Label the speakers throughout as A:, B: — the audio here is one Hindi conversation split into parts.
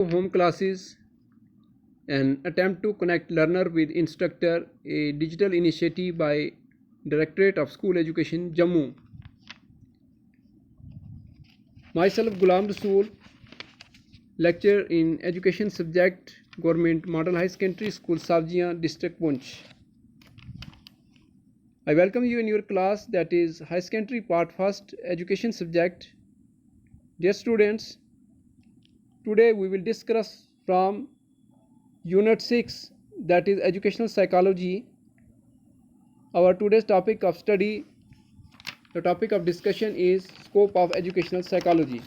A: Home classes, an attempt to connect learner with instructor, a digital initiative by Directorate of School Education, Jammu. Myself, Ghulam Rasool, lecturer in education subject, Government Model High Secondary School, Sabjiyan, District Poonch. I welcome you in your class, that is High Secondary Part 1st, Education subject. Dear students, today we will discuss from Unit 6, that is Educational Psychology. Our today's topic of study, the topic of discussion is Scope of Educational Psychology.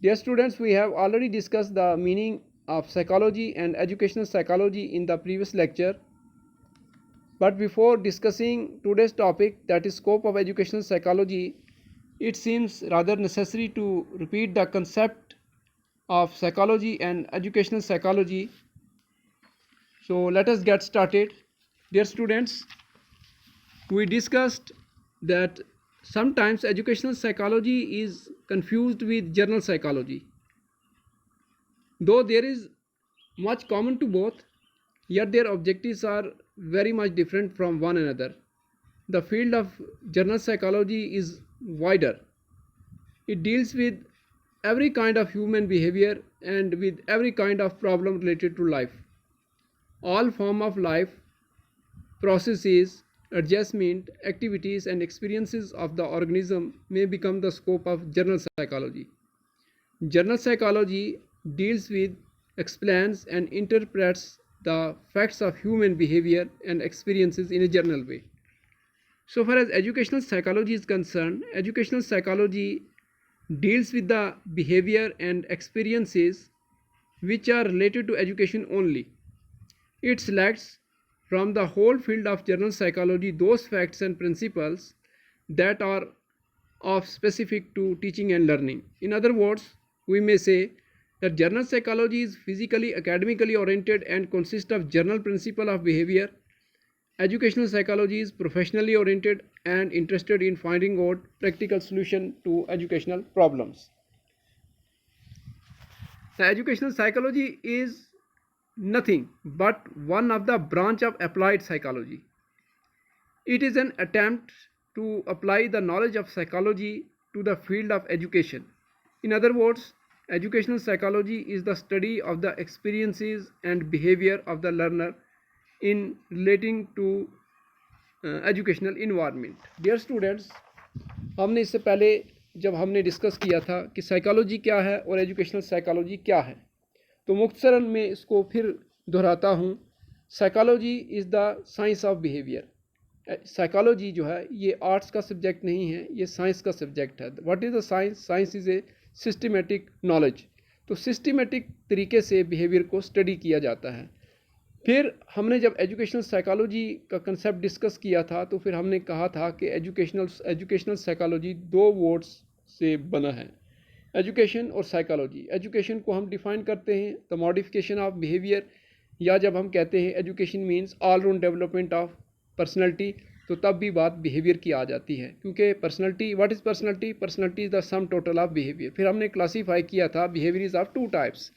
A: Dear students, we have already discussed the meaning of psychology and educational psychology in the previous lecture. But before discussing today's topic, that is Scope of Educational Psychology, it seems rather necessary to repeat the concept of psychology and educational psychology. So let us get started. Dear students, we discussed that sometimes educational psychology is confused with general psychology. Though there is much common to both, yet their objectives are very much different from one another. The field of general psychology is wider. It deals with every kind of human behavior and with every kind of problem related to life. All form of life, processes, adjustment, activities and experiences of the organism may become the scope of general psychology. General psychology deals with, explains and interprets the facts of human behavior and experiences in a general way. So far as educational psychology is concerned, educational psychology deals with the behavior and experiences which are related to education only. It selects from the whole field of general psychology those facts and principles that are of specific to teaching and learning. In other words, we may say that general psychology is physically academically oriented and consists of general principle of behavior. Educational psychology is professionally oriented and interested in finding out practical solution to educational problems. The educational psychology is nothing but one of the branch of applied psychology. It is an attempt to apply the knowledge of psychology to the field of education. In other words, educational psychology is the study of the experiences and behavior of the learner in relating to educational environment. Dear students, हमने इससे पहले जब हमने डिस्कस किया था कि साइकोलॉजी क्या है और एजुकेशनल साइकोलॉजी क्या है, तो मुख्तसरन में इसको फिर दोहराता हूँ. Psychology is the science of behaviour. Psychology जो है ये आर्ट्स का सब्जेक्ट नहीं है, ये साइंस का सब्जेक्ट है. What is the science? Science is a systematic knowledge. तो सिस्टमेटिक तरीके से बिहेवियर को स्टडी किया जाता है. फिर हमने जब एजुकेशनल साइकोलॉजी का कंसेप्ट डिस्कस किया था तो फिर हमने कहा था कि एजुकेशनल साइकोलॉजी दो वर्ड्स से बना है, एजुकेशन और साइकोलॉजी. एजुकेशन को हम डिफ़ाइन करते हैं द मॉडिफिकेशन ऑफ बिहेवियर, या जब हम कहते हैं education means all round development of personality, तो तब भी बात बिहेवियर की आ जाती है, क्योंकि personality, what is personality? Personality is the sum total of behaviour. फिर हमने क्लासीफाई किया था behaviour is of two types,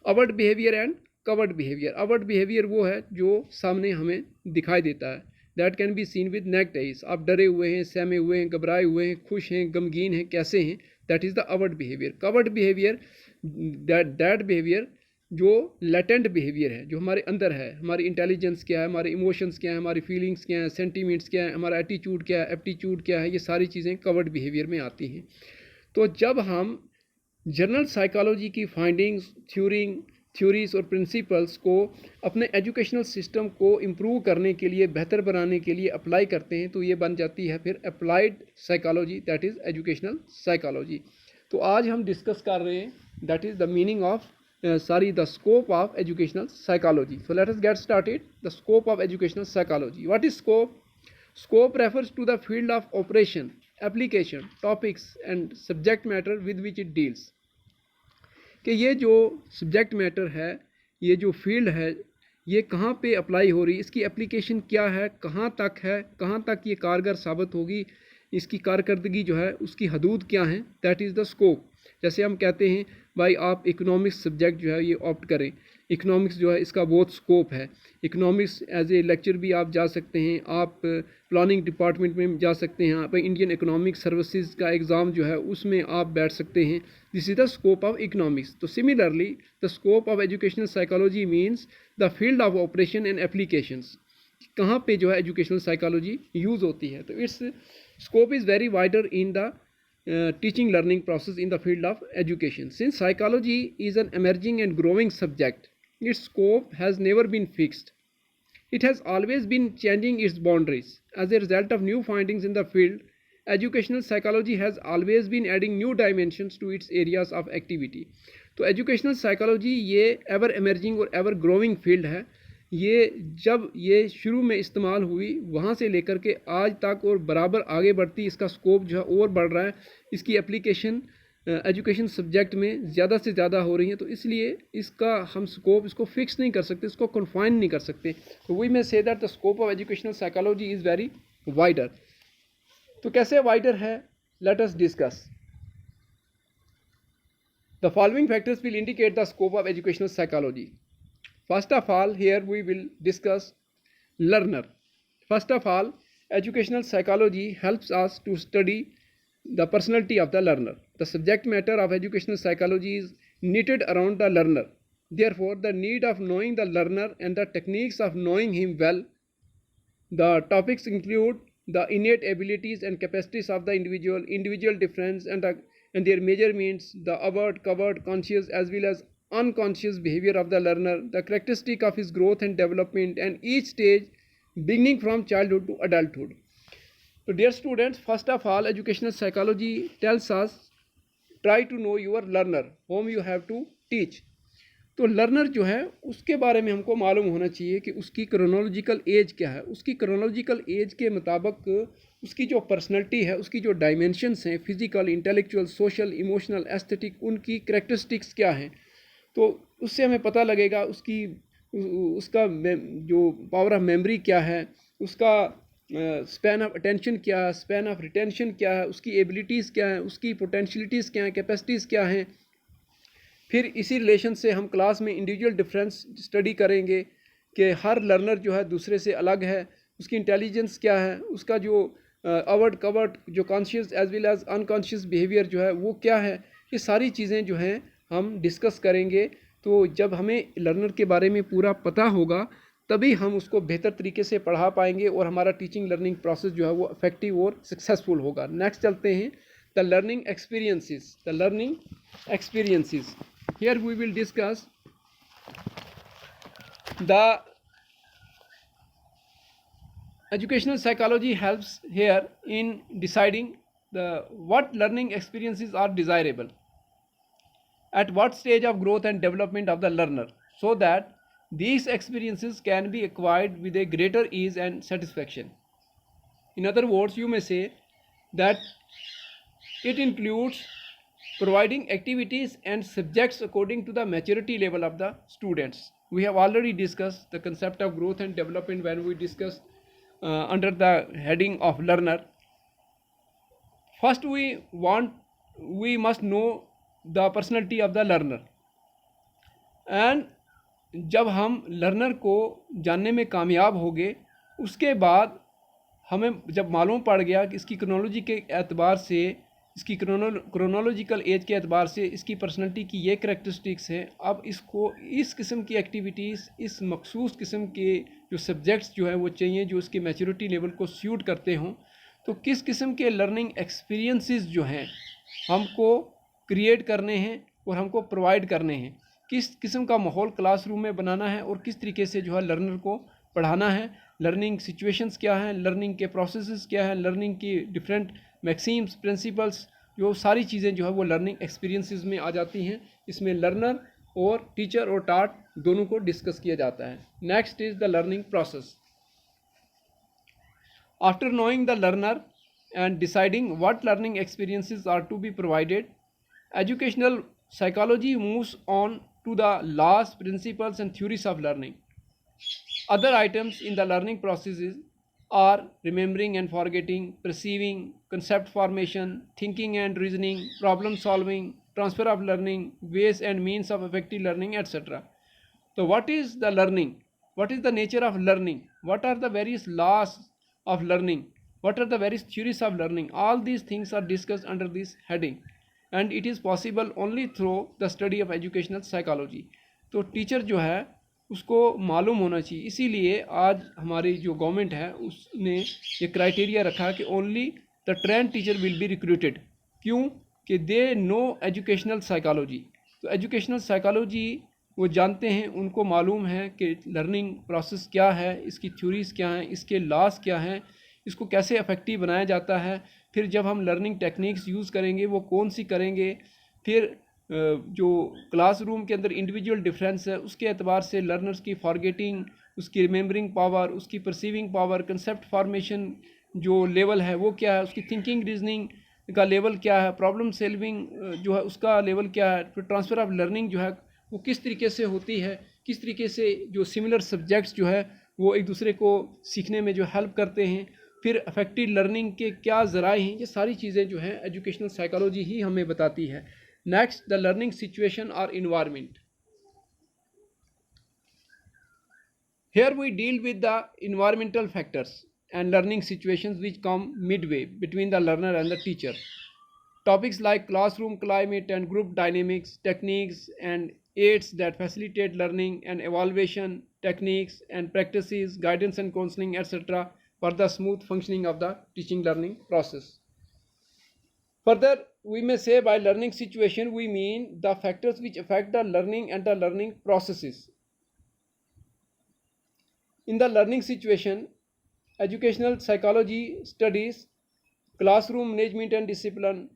A: award behaviour and covered behaviour. Award behaviour वो है जो सामने हमें दिखाई देता है, that can be seen with necked eyes. आप डरे हुए हैं, सहमे हुए हैं, घबराए हुए हैं, खुश हैं, गमगीन हैं, कैसे हैं, that is the award behaviour. Covered behaviour, that behaviour जो लेटेंट बिहेवियर है, जो हमारे अंदर है, हमारी इंटेलिजेंस क्या है, हमारे इमोशंस क्या है, हमारी फीलिंग्स क्या है, सेंटीमेंट्स क्या है, हमारा एटीट्यूड क्या है, एप्टीट्यूड क्या है, ये सारी चीज़ें कवर्ड बिहेवियर में आती हैं. तो जब हम जनरल साइकोलॉजी की फाइंडिंग्स, थ्योरीज और प्रिंसिपल्स को अपने एजुकेशनल सिस्टम को इम्प्रूव करने के लिए, बेहतर बनाने के लिए अप्लाई करते हैं, तो ये बन जाती है फिर applied psychology, that is educational psychology. तो आज हम डिस्कस कर रहे हैं that is the meaning of the scope of educational psychology. So let us get started. The scope of educational psychology. What is scope? Scope refers to the field of operation, application, topics and subject matter with which it deals. कि ये जो सब्जेक्ट मैटर है, ये जो फील्ड है, ये कहाँ पे अप्लाई हो रही, इसकी एप्लीकेशन क्या है, कहाँ तक है, कहाँ तक ये कारगर साबित होगी, इसकी कारकर्दगी जो है उसकी हदूद क्या है, दैट इज़ द स्कोप. जैसे हम कहते हैं भाई आप इकोनॉमिक्स सब्जेक्ट जो है ये ऑप्ट करें, इकोनॉमिक्स जो है इसका बहुत स्कोप है, इकोनॉमिक्स एज ए लेक्चर भी आप जा सकते हैं, आप प्लानिंग डिपार्टमेंट में जा सकते हैं, आप इंडियन इकोनॉमिक सर्विसेज का एग्ज़ाम जो है उसमें आप बैठ सकते हैं। This is the scope of economics. तो similarly the scope of educational psychology means the field of operation and applications, कहाँ पे जो है एजुकेशनल साइकोलॉजी यूज़ होती है। तो it's scope is very wider in the teaching learning process in the field of education. Since psychology is an emerging and growing subject, its scope has never been fixed. It has always been changing its boundaries. As a result of new findings in the field, educational psychology has always been adding new dimensions to its areas of activity. तो educational psychology ये ever emerging और ever growing field है। ये जब ये शुरू में इस्तेमाल हुई वहाँ से लेकर के आज तक और बराबर आगे बढ़ती, इसका स्कोप जो है और बढ़ रहा है, इसकी एप्लीकेशन एजुकेशन सब्जेक्ट में ज़्यादा से ज़्यादा हो रही है। तो इसलिए इसका हम स्कोप इसको फिक्स नहीं कर सकते, इसको कन्फाइन नहीं कर सकते। तो वी में say that the scope of educational psychology is very wider. तो कैसे वाइडर है, let us discuss. The following factors will indicate the scope of educational psychology. First of all, here we will discuss learner. First of all, educational psychology helps us to study the personality of the learner. The subject matter of educational psychology is knitted around the learner. Therefore, the need of knowing the learner and the techniques of knowing him well. The topics include the innate abilities and capacities of the individual difference and their measurements, the overt, covert, conscious as well as unconscious behavior of the learner, the characteristic of his growth and development, and each stage beginning from childhood to adulthood. So dear students, first of all, educational psychology tells us try to know your learner whom you have to teach. तो लर्नर जो है उसके बारे में हमको मालूम होना चाहिए कि उसकी क्रोनोलॉजिकल एज क्या है। उसकी क्रोनोलॉजिकल एज के मुताबिक उसकी जो पर्सनैलिटी है, उसकी जो डायमेंशंस हैं, physical, intellectual, social, emotional, aesthetic, उनकी करेक्टरिस्टिक्स क्या हैं, तो उससे हमें पता लगेगा उसका जो पावर ऑफ मेमोरी क्या है, उसका स्पैन ऑफ अटेंशन क्या है, स्पैन ऑफ रिटेंशन क्या है, उसकी एबिलिटीज़ क्या हैं, उसकी पोटेंशियलिटीज़ क्या हैं, कैपेसिटीज़ क्या हैं। फिर इसी रिलेशन से हम क्लास में इंडिविजुअल डिफरेंस स्टडी करेंगे कि हर लर्नर जो है दूसरे से अलग है, उसकी इंटेलिजेंस क्या है, उसका जो अवर्ड कवर्ड जो conscious as well as unconscious behaviour जो है वो क्या है। ये सारी चीज़ें जो हैं हम डिस्कस करेंगे। तो जब हमें लर्नर के बारे में पूरा पता होगा तभी हम उसको बेहतर तरीके से पढ़ा पाएंगे और हमारा टीचिंग लर्निंग प्रोसेस जो है वो इफेक्टिव और सक्सेसफुल होगा। नेक्स्ट चलते हैं the learning experiences. The learning experiences, here we will discuss the educational psychology helps here in deciding what learning experiences are desirable at what stage of growth and development of the learner, so that these experiences can be acquired with a greater ease and satisfaction. In other words, you may say that it includes providing activities and subjects according to the maturity level of the students. We have already discussed the concept of growth and development when we discussed under the heading of learner. First we must know the personality of the learner, and जब हम लर्नर को जानने में कामयाब हो गए उसके बाद हमें जब मालूम पड़ गया कि इसकी क्रोनोलॉजी के एतबार से, इसकी क्रोनोलॉजिकल एज के एतबार से इसकी पर्सनैलिटी की ये करेक्टरिस्टिक्स हैं, अब इसको इस किस्म की एक्टिविटीज़, इस मखसूस किस्म के जो सब्जेक्ट्स जो है वो चाहिए जो उसके मैच्योरिटी लेवल को सूट करते हों। तो किस किस्म के लर्निंग एक्सपीरियंसेस जो हैं हमको क्रिएट करने हैं और हमको प्रोवाइड करने हैं, किस किस्म का माहौल क्लासरूम में बनाना है और किस तरीके से जो है लर्नर को पढ़ाना है, लर्निंग सिचुएशंस क्या हैं, लर्निंग के प्रोसेसेस क्या हैं, लर्निंग की डिफरेंट मैक्सिम्स, प्रिंसिपल्स, जो सारी चीज़ें जो है वो लर्निंग एक्सपीरियंसेस में आ जाती हैं। इसमें लर्नर और टीचर और टाट दोनों को डिस्कस किया जाता है। Next is the learning process. After knowing the learner and deciding what learning experiences are to be provided, educational psychology moves on to the laws, principles and theories of learning. Other items in the learning processes are remembering and forgetting, perceiving, concept formation, thinking and reasoning, problem solving, transfer of learning, ways and means of effective learning, etc. So what is the learning? What is the nature of learning? What are the various laws of learning? What are the various theories of learning? All these things are discussed under this heading, and it is possible only through the study of educational psychology. तो टीचर जो है उसको मालूम होना चाहिए, इसीलिए आज हमारी जो गवर्नमेंट है उसने ये क्राइटेरिया रखा कि only the train teacher will be recruited. क्यों? कि दे नो एजुकेशनल साइकोलॉजी। तो एजुकेशनल साइकोलॉजी वो जानते हैं, उनको मालूम है कि लर्निंग प्रोसेस क्या है, इसकी थ्योरीज़ क्या हैं, इसके लॉस क्या हैं, इसको कैसे इफ़ेक्टिव बनाया जाता है। फिर जब हम लर्निंग टेक्निक्स यूज़ करेंगे वो कौन सी करेंगे। फिर जो क्लासरूम के अंदर इंडिविजुअल डिफरेंस है उसके एतबार से लर्नर्स की फॉरगेटिंग, उसकी रिमेंबरिंग पावर, उसकी परसीविंग पावर, कंसेप्ट फॉर्मेशन जो लेवल है वो क्या है, उसकी थिंकिंग रीजनिंग का लेवल क्या है, प्रॉब्लम सॉल्विंग जो है उसका लेवल क्या है। फिर ट्रांसफ़र ऑफ लर्निंग जो है वो किस तरीके से होती है, किस तरीके से जो सिमिलर सब्जेक्ट्स जो है वो एक दूसरे को सीखने में जो हेल्प करते हैं। फिर अफेक्टिव लर्निंग के क्या ज़राए हैं, ये सारी चीज़ें जो हैं एजुकेशनल साइकोलॉजी ही हमें बताती है। नेक्स्ट, द लर्निंग सिचुएशन और environment. Here we deal with the environmental factors and learning situations which come midway between the learner and the teacher. Topics like classroom climate and group dynamics, techniques and aids that facilitate learning and evaluation, techniques and practices, guidance and counseling, etc. for the smooth functioning of the teaching learning process. Further, we may say by learning situation we mean the factors which affect the learning and the learning processes. In the learning situation, educational psychology studies classroom management and discipline,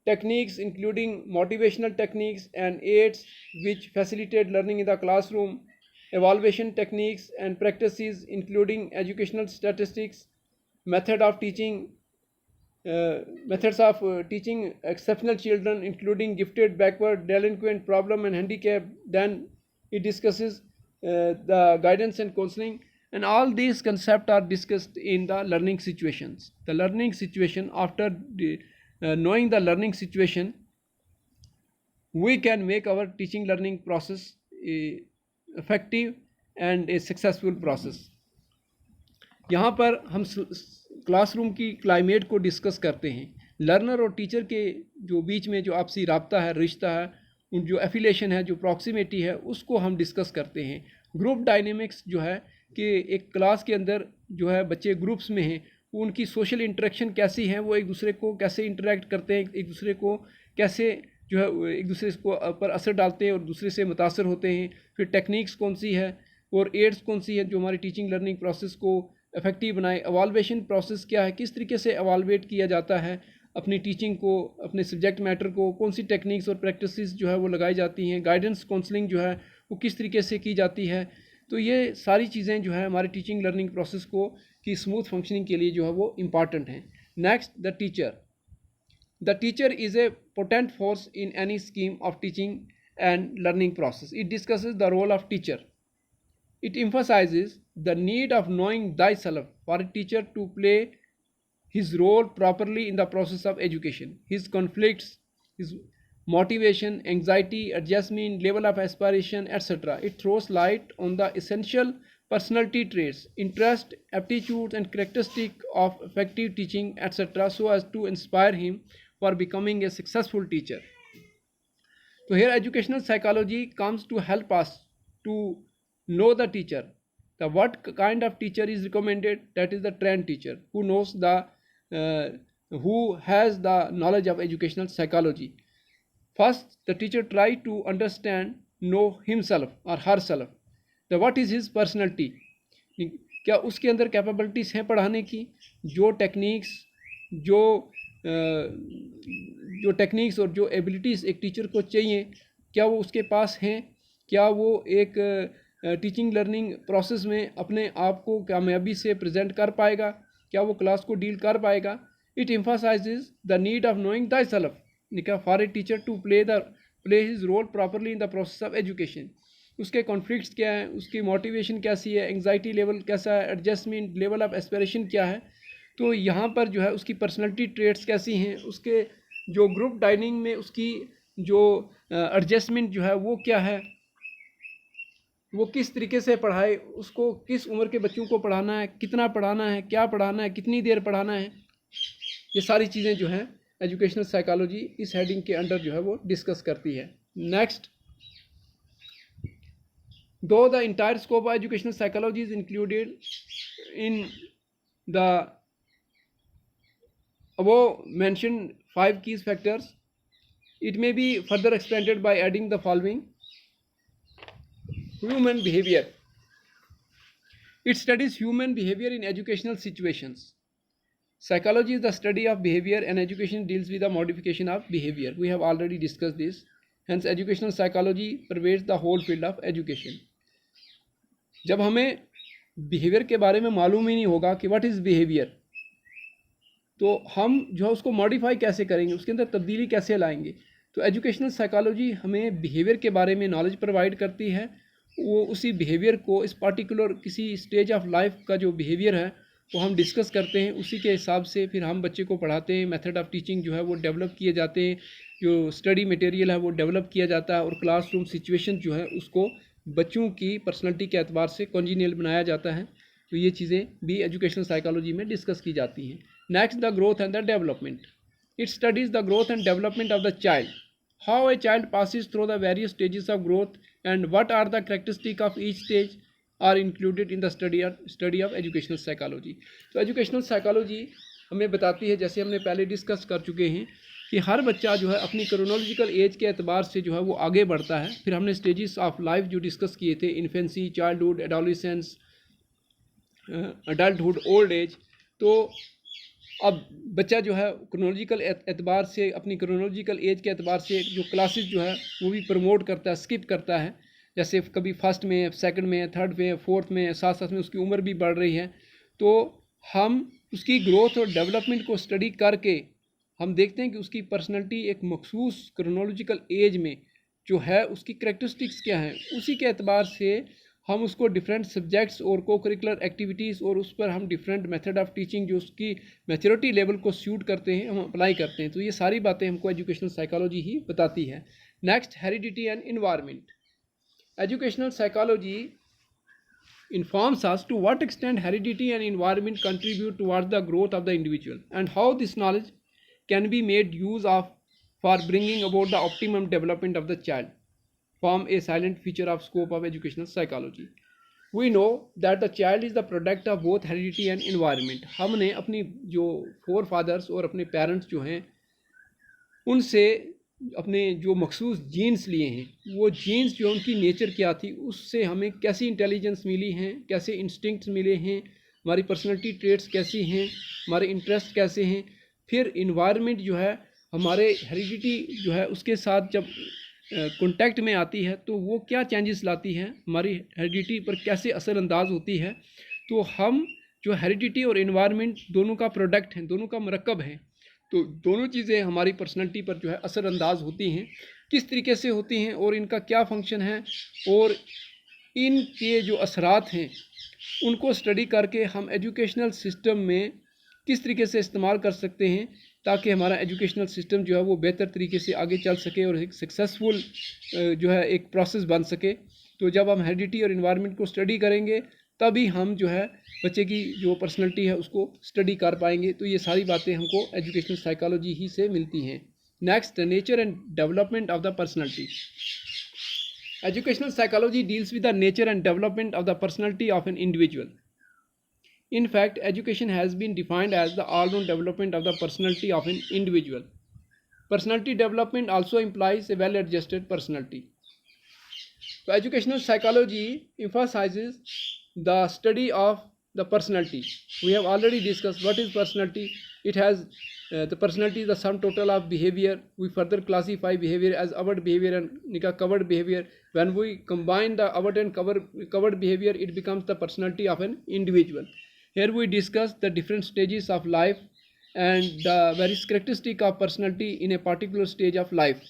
A: techniques including motivational techniques and aids which facilitate learning in the classroom, evaluation techniques and practices including educational statistics, methods of teaching exceptional children including gifted, backward, delinquent, problem and handicap. Then it discusses the guidance and counseling, and all these concepts are discussed in the learning situations. The learning situation, after knowing the learning situation, we can make our teaching learning process effective and a successful process. यहाँ पर हम क्लासरूम की क्लाइमेट को डिस्कस करते हैं। लर्नर और टीचर के जो बीच में जो आपसी राब्ता है, रिश्ता है, उन जो एफिलेशन है, जो प्रॉक्सिमिटी है, उसको हम डिस्कस करते हैं। ग्रुप डायनेमिक्स जो है कि एक क्लास के अंदर जो है बच्चे ग्रुप्स में हैं, उनकी सोशल इंटरेक्शन कैसी है, वो एक दूसरे को कैसे इंटरेक्ट करते हैं, एक दूसरे को कैसे जो है एक दूसरे को पर असर डालते हैं और दूसरे से मुतासर होते हैं। फिर टेक्निक्स कौन सी है और एड्स कौन सी है जो हमारी टीचिंग लर्निंग प्रोसेस को इफेक्टिव बनाए। एवाल्वेशन प्रोसेस क्या है, किस तरीके से एवालुएट किया जाता है अपनी टीचिंग को, अपने सब्जेक्ट मैटर को, कौन सी टेक्निक्स और प्रैक्टिसेस जो है वो लगाई जाती हैं। गाइडेंस काउंसलिंग जो है वो किस तरीके से की जाती है। तो ये सारी चीज़ें जो है हमारी टीचिंग लर्निंग प्रोसेस को की स्मूथ फंक्शनिंग के लिए जो है वो इम्पॉर्टेंट हैं। Next, the teacher. The teacher is a potent force in any scheme of teaching and learning process. It discusses the role of teacher. It emphasizes the need of knowing thyself for a teacher to play his role properly in the process of education. His conflicts, his motivation, anxiety, adjustment, level of aspiration, etc. It throws light on the essential personality traits, interest, aptitudes, and characteristics of effective teaching, etc., so as to inspire him for becoming a successful teacher. So here educational psychology comes to help us to know the teacher. The what kind of teacher is recommended? That is the trained teacher who knows who has the knowledge of educational psychology. First, the teacher try to understand, know himself or herself. The what is his personality? क्या उसके अंदर कैपेबिलिटीज़ हैं पढ़ाने की? जो टेक्निक्स और जो एबिलिटीज़ एक टीचर को चाहिए, क्या वो उसके पास हैं? क्या वो एक टीचिंग लर्निंग प्रोसेस में अपने आप को कामयाबी से प्रेजेंट कर पाएगा? क्या वो क्लास को डील कर पाएगा? It emphasises the need of knowing the self for a teacher to play his role properly in the process of education. उसके कॉन्फ्लिक्ट्स क्या हैं, उसकी मोटिवेशन कैसी है, एंग्जाइटी लेवल कैसा है, एडजस्टमेंट लेवल ऑफ एस्पिरेशन क्या है. तो यहाँ पर जो है उसकी पर्सनैलिटी ट्रेट्स कैसी हैं, उसके जो ग्रुप डाइनिंग में उसकी जो एडजस्टमेंट जो है वो क्या है, वो किस तरीके से पढ़ाए, उसको किस उम्र के बच्चों को पढ़ाना है, कितना पढ़ाना है, क्या पढ़ाना है, कितनी देर पढ़ाना है, ये सारी चीज़ें जो हैं एजुकेशनल साइकोलॉजी इस हेडिंग के अंडर जो है वो डिस्कस करती है। नेक्स्ट, दो the entire scope of educational psychology is included in the above mentioned 5 key factors, it may be further expanded by adding the following. Human behavior. It studies human behavior in educational situations. Psychology is the study of behavior and education deals with the modification of behavior. We have already discussed this. Hence, educational psychology pervades the whole field of education. जब हमें बिहेवियर के बारे में मालूम ही नहीं होगा कि व्हाट इज़ बिहेवियर, तो हम जो है उसको मॉडिफाई कैसे करेंगे, उसके अंदर तब्दीली कैसे लाएंगे। तो एजुकेशनल साइकोलॉजी हमें बिहेवियर के बारे में नॉलेज प्रोवाइड करती है। वो उसी बिहेवियर को इस पार्टिकुलर किसी स्टेज ऑफ लाइफ का जो बिहेवियर है वो हम डिस्कस करते हैं, उसी के हिसाब से फिर हम बच्चे को पढ़ाते हैं। मेथड ऑफ टीचिंग जो है वो डेवलप किए जाते हैं, जो स्टडी मटेरियल है वो डेवलप किया जाता है, और क्लासरूम सिचुएशन जो है उसको बच्चों की पर्सनैलिटी के एतबार से कॉन्जीनियल बनाया जाता है। तो ये चीज़ें भी एजुकेशनल साइकोलॉजी में डिस्कस की जाती हैं। Next, the growth and the development. It studies the growth and development of the child. How a child passes through the various stages of growth and what are the characteristics of each stage are included in the study of educational psychology. तो educational psychology हमें बताती है, जैसे हमने पहले डिस्कस कर चुके हैं, कि हर बच्चा जो है अपनी क्रोनोलॉजिकल एज के एतबार से जो है वो आगे बढ़ता है। फिर हमने स्टेजेस ऑफ लाइफ जो डिस्कस किए थे, infancy, childhood, adolescence, adulthood, old age. तो अब बच्चा जो है क्रोनोलॉजिकल एतबार से, अपनी क्रोनोलॉजिकल एज के एतबार से जो क्लासेस जो है वो भी प्रमोट करता है, स्किप करता है। जैसे कभी फर्स्ट में, सेकंड में, थर्ड में, फोर्थ में, साथ साथ में उसकी उम्र भी बढ़ रही है। तो हम उसकी ग्रोथ और डेवलपमेंट को स्टडी करके हम देखते हैं कि उसकी पर्सनैलिटी एक मखसूस क्रोनोलॉजिकल एज में जो है उसकी करैक्टरिस्टिक्स क्या हैं, उसी के एतबार से हम उसको डिफरेंट सब्जेक्ट्स और को करिकुलर एक्टिविटीज़ और उस पर हम डिफरेंट मेथड ऑफ टीचिंग जो उसकी मैच्योरिटी लेवल को सूट करते हैं हम अप्लाई करते हैं। तो ये सारी बातें हमको एजुकेशनल साइकोलॉजी ही बताती है। Next, heredity and environment. Educational psychology informs us to what extent heredity and environment contribute towards the growth of the individual and how this knowledge can be made use of for bringing about the optimum development of the child. Form a silent feature of scope of educational psychology. We know that the child is the product of both heredity and environment. हमने अपनी जो forefathers और अपने parents जो हैं उनसे अपने जो मखसूस जीन्स लिए हैं, वो जीन्स जो उनकी नेचर क्या थी, उससे हमें कैसी इंटेलिजेंस मिली हैं, कैसे इंस्टिंक्ट्स मिले हैं, हमारी पर्सनैलिटी ट्रेट्स कैसी हैं, हमारे इंटरेस्ट कैसे हैं। फिर इन्वायरमेंट जो है हमारे हेरिडिटी जो है उसके साथ जब कॉन्टैक्ट में आती है तो वो क्या चेंजेस लाती है, हमारी हेरिडिटी पर कैसे असरअंदाज होती है। तो हम जो हेरिडिटी और इन्वायरमेंट दोनों का प्रोडक्ट हैं, दोनों का मरकब है। तो दोनों चीज़ें हमारी पर्सनैलिटी पर जो है असरअंदाज होती हैं, किस तरीके से होती हैं और इनका क्या फंक्शन है, और इनके जो असरात हैं उनको स्टडी करके हम एजुकेशनल सिस्टम में किस तरीके से इस्तेमाल कर सकते हैं ताकि हमारा एजुकेशनल सिस्टम जो है वो बेहतर तरीके से आगे चल सके और एक सक्सेसफुल जो है एक प्रोसेस बन सके। तो जब हम हेरिडिटी और इन्वायरमेंट को स्टडी करेंगे तभी हम जो है बच्चे की जो पर्सनैलिटी है उसको स्टडी कर पाएंगे। तो ये सारी बातें हमको एजुकेशनल साइकोलॉजी ही से मिलती हैं। Next, nature and development of the personality. Educational psychology deals with the nature and development of the personality of an individual. In fact, education has been defined as the all-round development of the personality of an individual. Personality development also implies a well-adjusted personality. So, educational psychology emphasizes the study of the personality. We have already discussed what is personality. It has the personality is the sum total of behavior. We further classify behavior as overt behavior and covert behavior. When we combine the overt and covert behavior, it becomes the personality of an individual. Here we discuss the different stages of life and the various characteristics of personality in a particular stage of life.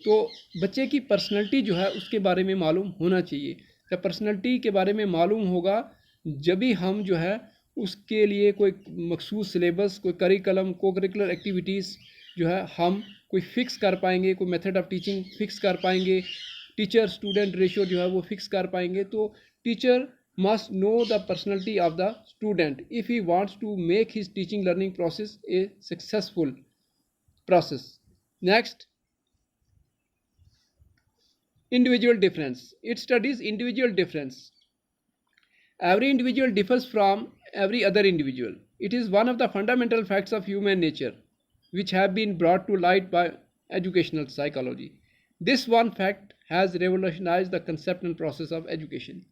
A: तो बच्चे की पर्सनैलिटी जो है उसके बारे में मालूम होना चाहिए। जब पर्सनैलिटी के बारे में मालूम होगा जब भी हम जो है उसके लिए कोई मखसूस सिलेबस, कोई करिकुलम, को करिकुलर एक्टिविटीज़ जो है हम कोई फिक्स कर पाएंगे, कोई मेथड ऑफ टीचिंग फिक्स कर पाएंगे, टीचर स्टूडेंट रेशियो जो है वो फिक्स कर पाएंगे। तो teacher must know the personality of the student if he wants to make his teaching learning process a successful process. Next, individual difference. It studies individual difference. Every individual differs from every other individual. It is one of the fundamental facts of human nature which have been brought to light by educational psychology. This one fact has revolutionized the concept and process of education.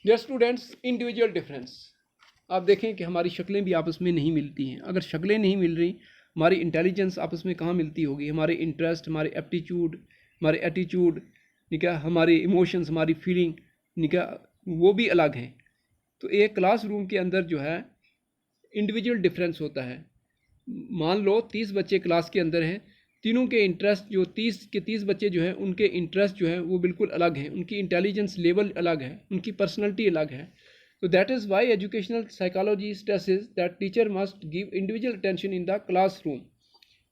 A: Dear students, individual difference. आप देखें कि हमारी शक्लें भी आपस में नहीं मिलती हैं। अगर शक्लें नहीं मिल रही, हमारी इंटेलिजेंस आपस में कहाँ मिलती होगी? हमारे इंटरेस्ट, हमारे एप्टीट्यूड, हमारे एटीट्यूड, निका हमारे इमोशंस, हमारी फीलिंग, निका वो भी अलग हैं। तो एक क्लासरूम के अंदर जो है इंडिविजुअल डिफरेंस होता है। मान लो 30 बच्चे क्लास के अंदर हैं, तीनों के इंटरेस्ट जो 30 बच्चे जो हैं उनके इंटरेस्ट जो है वो बिल्कुल अलग हैं, उनकी इंटेलिजेंस लेवल अलग है, उनकी पर्सनैलिटी अलग है। तो that is why educational psychology stresses that teacher must give individual attention in the classroom.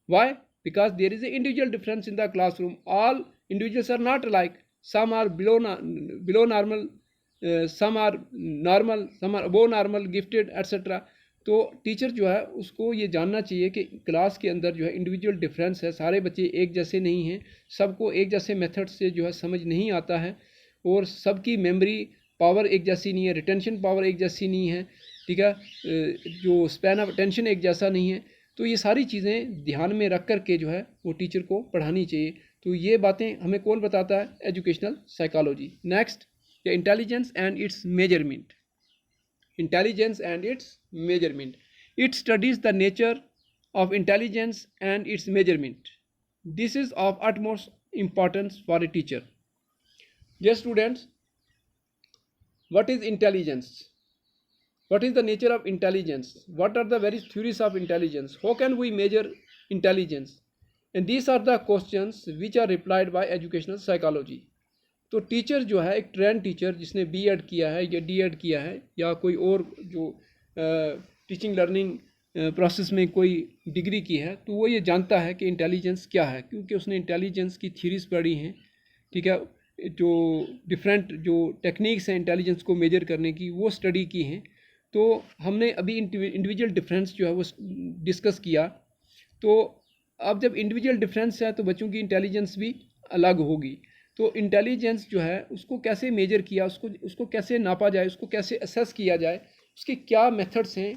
A: Why? Because there is a individual difference in the classroom. All individuals are not alike, some are below normal, some are normal, some are above normal, gifted etcetera. तो टीचर जो है उसको ये जानना चाहिए कि क्लास के अंदर जो है इंडिविजुअल डिफरेंस है, सारे बच्चे एक जैसे नहीं हैं, सबको एक जैसे मेथड से जो है समझ नहीं आता है, और सबकी मेमोरी पावर एक जैसी नहीं है, रिटेंशन पावर एक जैसी नहीं है, ठीक है, जो स्पैन ऑफ अटेंशन एक जैसा नहीं है। तो ये सारी चीज़ें ध्यान में रख कर के जो है वो टीचर को पढ़ानी चाहिए। तो ये बातें हमें कौन बताता है? Educational psychology. Next, the intelligence and it's measurement. Intelligence and its measurement. It studies the nature of intelligence and its measurement. This is of utmost importance for a teacher. Dear students, what is intelligence? What is the nature of intelligence? What are the various theories of intelligence? How can we measure intelligence? And these are the questions which are replied by educational psychology. तो टीचर जो है, एक ट्रेंड टीचर जिसने बीएड किया है या डीएड किया है या कोई और जो टीचिंग लर्निंग प्रोसेस में कोई डिग्री की है, तो वो ये जानता है कि इंटेलिजेंस क्या है, क्योंकि उसने इंटेलिजेंस की थ्योरीज पढ़ी हैं, ठीक है, जो डिफरेंट जो टेक्निक्स हैं इंटेलिजेंस को मेजर करने की वो स्टडी की हैं। तो हमने अभी इंडिविजुअल डिफरेंस जो है वो डिस्कस किया। तो अब जब इंडिविजुअल डिफरेंस है तो बच्चों की इंटेलिजेंस भी अलग होगी। तो इंटेलिजेंस जो है उसको कैसे मेजर किया, उसको कैसे नापा जाए, उसको कैसे असेस किया जाए, उसके क्या मेथड्स हैं,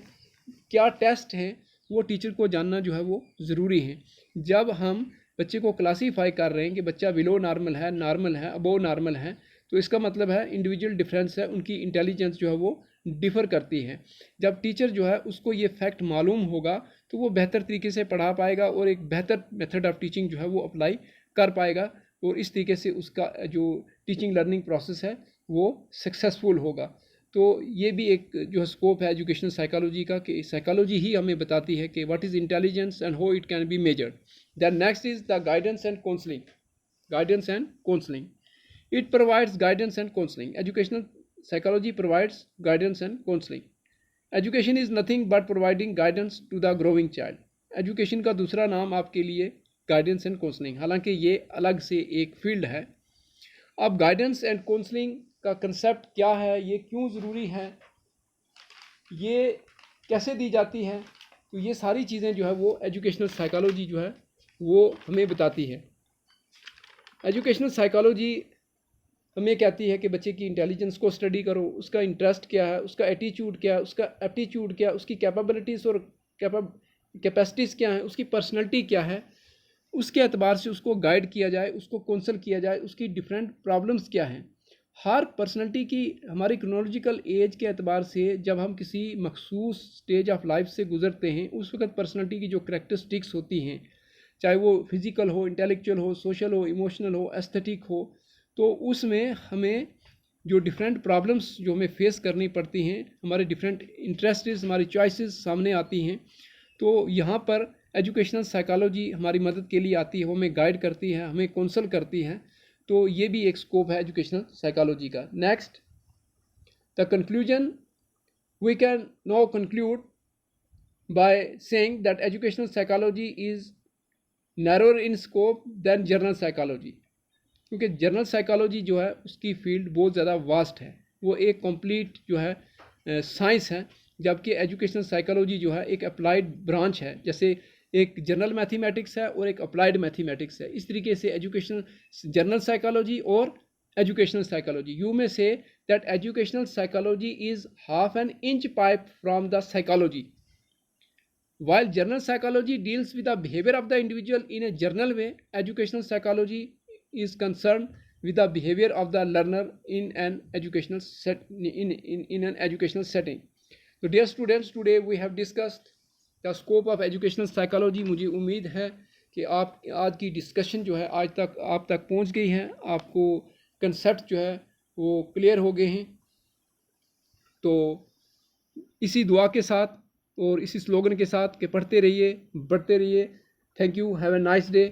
A: क्या टेस्ट हैं, वो टीचर को जानना जो है वो ज़रूरी है। जब हम बच्चे को क्लासीफाई कर रहे हैं कि बच्चा बिलो नॉर्मल है, अबो नॉर्मल है, तो इसका मतलब है इंडिविजुअल डिफरेंस है, उनकी इंटेलिजेंस जो है वो डिफ़र करती है। जब टीचर जो है उसको ये फैक्ट मालूम होगा तो वो बेहतर तरीके से पढ़ा पाएगा और एक बेहतर मेथड ऑफ टीचिंग जो है वो अप्लाई कर पाएगा, और इस तरीके से उसका जो टीचिंग लर्निंग प्रोसेस है वो सक्सेसफुल होगा। तो ये भी एक जो स्कोप है एजुकेशनल साइकोलॉजी का, कि साइकोलॉजी ही हमें बताती है कि what is intelligence and how it can be measured. Then next is the guidance and counselling. Guidance and counselling, it provides guidance and counselling. Educational psychology provides guidance and counselling. Education is nothing but providing guidance to the growing child. Education का दूसरा नाम आपके लिए गाइडेंस एंड काउंसलिंग, हालांकि ये अलग से एक फील्ड है। अब गाइडेंस एंड काउंसलिंग का कंसेप्ट क्या है, ये क्यों ज़रूरी है, ये कैसे दी जाती है, तो ये सारी चीज़ें जो है वो एजुकेशनल साइकोलॉजी जो है वो हमें बताती है। एजुकेशनल साइकोलॉजी हमें कहती है कि बच्चे की इंटेलिजेंस को स्टडी करो, उसका इंटरेस्ट क्या है, उसका एटीट्यूड क्या है, उसका एप्टीट्यूड क्या है, उसकी कैपेबिलिटीज़ और कैपेसिटीज़ क्या हैं, उसकी पर्सनैलिटी क्या है, उसके एतबार से उसको गाइड किया जाए, उसको काउंसल किया जाए, उसकी डिफरेंट प्रॉब्लम्स क्या हैं। हर पर्सनैलिटी की हमारी क्रोनोलॉजिकल एज के एतबार से जब हम किसी मखसूस स्टेज ऑफ लाइफ से गुजरते हैं, उस वक्त पर्सनैलिटी की जो करैक्टरिस्टिक्स होती हैं, चाहे वो फिज़िकल हो, इंटेलेक्चुअल हो, सोशल हो, इमोशनल हो, एस्थेटिक हो, तो उसमें हमें जो डिफरेंट प्रॉब्लम्स जो हमें फेस करनी पड़ती हैं, हमारे डिफरेंट इंटरेस्ट्स, हमारी चॉइसेस सामने आती हैं। तो यहाँ पर एजुकेशनल साइकोलॉजी हमारी मदद के लिए आती है, वो हमें गाइड करती है, हमें काउंसल करती है। तो ये भी एक स्कोप है एजुकेशनल साइकोलॉजी का। Next, the conclusion, we can now conclude by saying that educational psychology is narrower in scope than general psychology, क्योंकि जनरल साइकोलॉजी जो है उसकी फील्ड बहुत ज़्यादा वास्ट है, वो एक कंप्लीट जो है साइंस है, जबकि एजुकेशनल साइकोलॉजी जो है एक अप्लाइड ब्रांच है। जैसे एक जनरल मैथमेटिक्स है और एक अप्लाइड मैथमेटिक्स है, इस तरीके से एजुकेशनल जनरल साइकोलॉजी और एजुकेशनल साइकोलॉजी, यू में say that educational psychology is half an inch pipe from the psychology, while general psychology deals with the behavior of the individual in a general way, educational psychology is concerned with the behavior of the learner in an educational in an educational setting. So dear students, today we have discussed the scope of educational psychology. मुझे उम्मीद है कि आप आज की डिस्कशन जो है आज तक आप तक पहुंच गई है, आपको कंसेप्ट जो है वो क्लियर हो गए हैं। तो इसी दुआ के साथ और इसी स्लोगन के साथ कि पढ़ते रहिए, बढ़ते रहिए। Thank you, have a nice day.